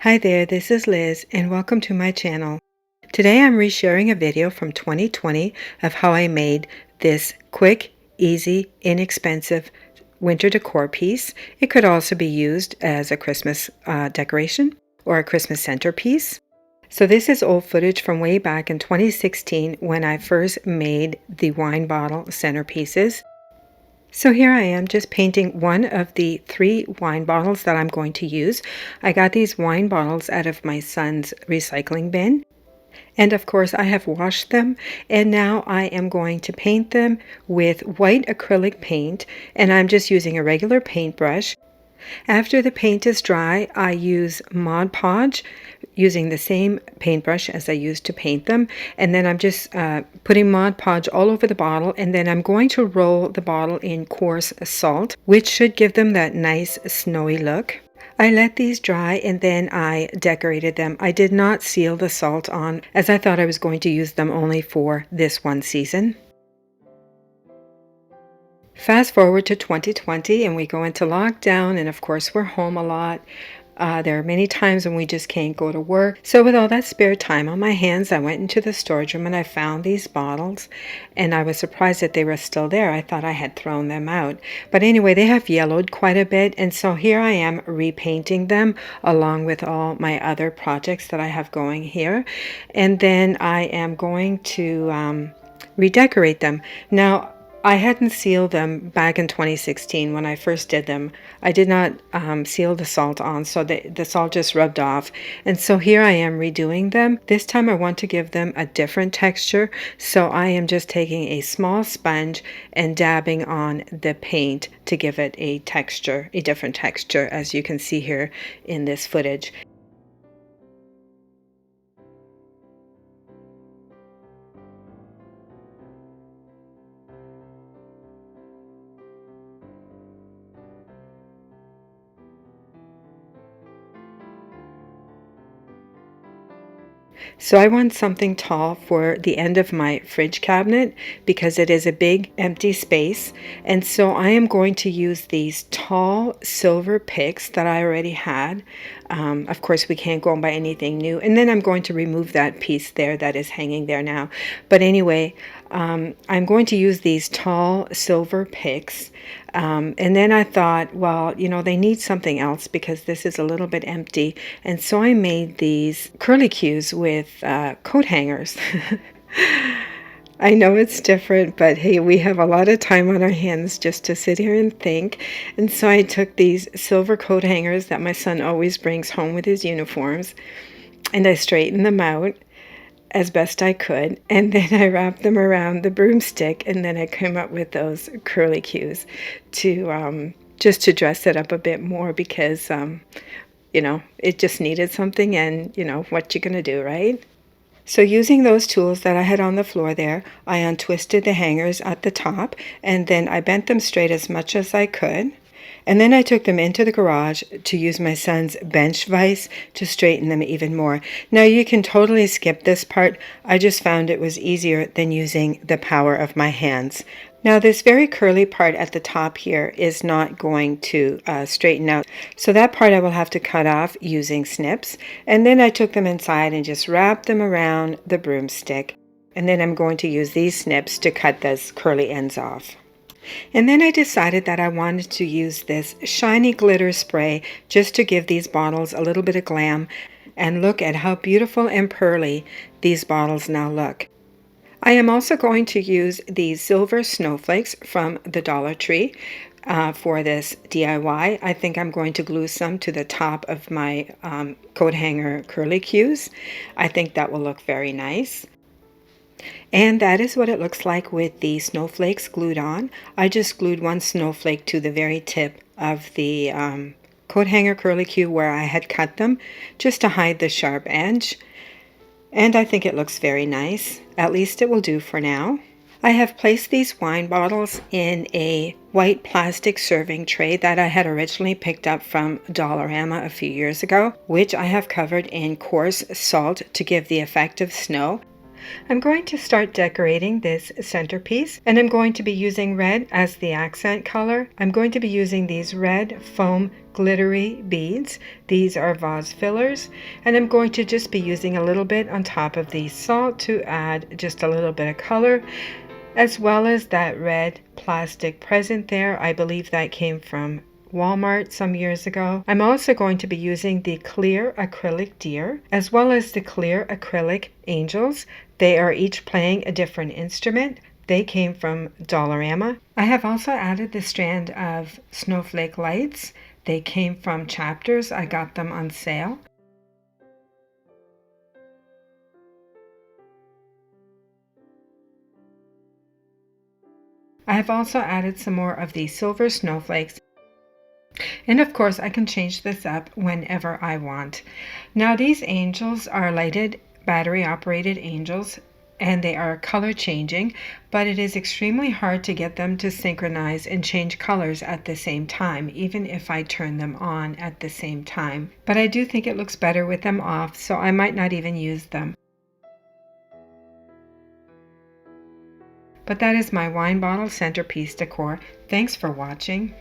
Hi there, this is Liz, and welcome to my channel. Today I'm resharing a video from 2020 of how I made this quick, easy, inexpensive winter decor piece. It could also be used as a Christmas decoration or a Christmas centerpiece. So this is old footage from way back in 2016 when I first made the wine bottle centerpieces. So here I am just painting one of the 3 wine bottles that I'm going to use. I got these wine bottles out of my son's recycling bin. And of course I have washed them, and now I am going to paint them with white acrylic paint, and I'm just using a regular paintbrush. After the paint is dry, I use Mod Podge using the same paintbrush as I used to paint them, and then I'm just putting Mod Podge all over the bottle, and then I'm going to roll the bottle in coarse salt, which should give them that nice snowy look. I let these dry and then I decorated them. I did not seal the salt on, as I thought I was going to use them only for this one season. Fast forward to 2020 and we go into lockdown, and of course we're home a lot. There are many times when we just can't go to work. So with all that spare time on my hands, I went into the storage room and I found these bottles, and I was surprised that they were still there. I thought I had thrown them out. But anyway, they have yellowed quite a bit, and so here I am repainting them along with all my other projects that I have going here. And then I am going to redecorate them. Now, I hadn't sealed them back in 2016 when I first did them. I did not seal the salt on, so the salt just rubbed off. And so here I am redoing them. This time I want to give them a different texture, so I am just taking a small sponge and dabbing on the paint to give it a texture, a different texture, as you can see here in this footage. So I want something tall for the end of my fridge cabinet because it is a big empty space. And so I am going to use these tall silver picks that I already had. Of course, we can't go and buy anything new. And then I'm going to remove that piece there that is hanging there now. But anyway, I'm going to use these tall silver picks. And then I thought, well, you know, they need something else because this is a little bit empty. And so I made these curlicues with coat hangers. I know it's different, but hey, we have a lot of time on our hands just to sit here and think. And so I took these silver coat hangers that my son always brings home with his uniforms, and I straightened them out as best I could, and then I wrapped them around the broomstick, and then I came up with those curlicues to just to dress it up a bit more because you know, it just needed something, and you know what you're gonna do, right? So using those tools that I had on the floor there, I untwisted the hangers at the top, and then I bent them straight as much as I could. And then I took them into the garage to use my son's bench vise to straighten them even more. Now you can totally skip this part. I just found it was easier than using the power of my hands. Now this very curly part at the top here is not going to straighten out. So that part I will have to cut off using snips. And then I took them inside and just wrapped them around the broomstick. And then I'm going to use these snips to cut those curly ends off. And then I decided that I wanted to use this shiny glitter spray just to give these bottles a little bit of glam. And look at how beautiful and pearly these bottles now look. I am also going to use these silver snowflakes from the Dollar Tree for this DIY. I think I'm going to glue some to the top of my coat hanger curlicues. I think that will look very nice. And that is what it looks like with the snowflakes glued on. I just glued one snowflake to the very tip of the coat hanger curlicue where I had cut them, just to hide the sharp edge. And I think it looks very nice. At least it will do for now. I have placed these wine bottles in a white plastic serving tray that I had originally picked up from Dollarama a few years ago, which I have covered in coarse salt to give the effect of snow. I'm going to start decorating this centerpiece, and I'm going to be using red as the accent color. I'm going to be using these red foam glittery beads. These are vase fillers, and I'm going to just be using a little bit on top of the salt to add just a little bit of color, as well as that red plastic present there. I believe that came from Walmart some years ago. I'm also going to be using the clear acrylic deer as well as the clear acrylic angels. They are each playing a different instrument. They came from Dollarama. I have also added the strand of snowflake lights. They came from Chapters. I got them on sale. I have also added some more of the silver snowflakes. And of course, I can change this up whenever I want. Now, these angels are lighted, battery operated angels, and they are color changing, but it is extremely hard to get them to synchronize and change colors at the same time, even if I turn them on at the same time. But I do think it looks better with them off, so I might not even use them. But that is my wine bottle centerpiece decor. Thanks for watching.